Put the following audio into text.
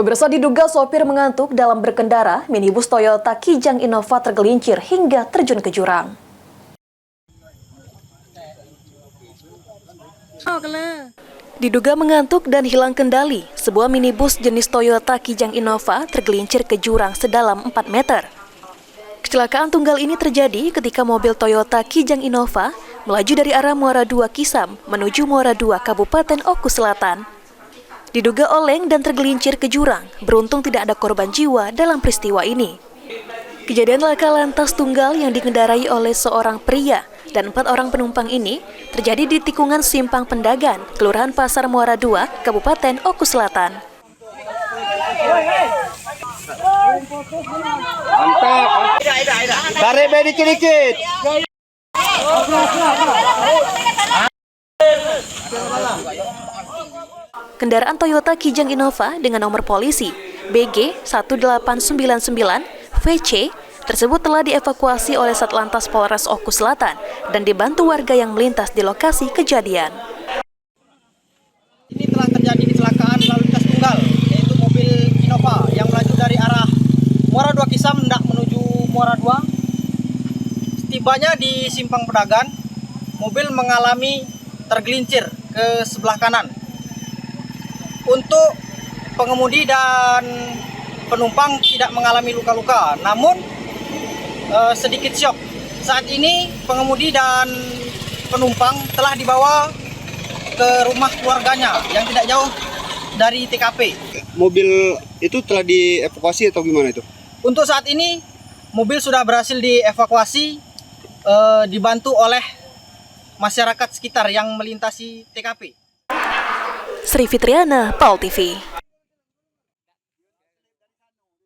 Pemirsa, diduga sopir mengantuk dalam berkendara, minibus Toyota Kijang Innova tergelincir hingga terjun ke jurang. Diduga mengantuk dan hilang kendali, sebuah minibus jenis Toyota Kijang Innova tergelincir ke jurang sedalam 4 meter. Kecelakaan tunggal ini terjadi ketika mobil Toyota Kijang Innova melaju dari arah Muara II Kisam menuju Muara II Kabupaten Oku Selatan. Diduga oleng dan tergelincir ke jurang, beruntung tidak ada korban jiwa dalam peristiwa ini. Kejadian laka lantas tunggal yang dikendarai oleh seorang pria dan 4 orang penumpang ini terjadi di tikungan Simpang Pendagan, Kelurahan Pasar Muara II, Kabupaten Oku Selatan. Tarik dikit-dikit. Kendaraan Toyota Kijang Innova dengan nomor polisi BG 1899 VC tersebut telah dievakuasi oleh Satlantas Polres Oku Selatan dan dibantu warga yang melintas di lokasi kejadian. Ini telah terjadi kecelakaan lalu lintas tunggal, yaitu mobil Innova yang melaju dari arah Muara II Kisam hendak menuju Muara II. Setibanya di Simpang Pedagan, mobil mengalami tergelincir ke sebelah kanan. Untuk pengemudi dan penumpang tidak mengalami luka-luka, namun sedikit syok. Saat ini pengemudi dan penumpang telah dibawa ke rumah keluarganya yang tidak jauh dari TKP. Mobil itu telah dievakuasi atau gimana itu? Untuk saat ini, mobil sudah berhasil dievakuasi, dibantu oleh masyarakat sekitar yang melintasi TKP. Sri Fitriana, PAL TV.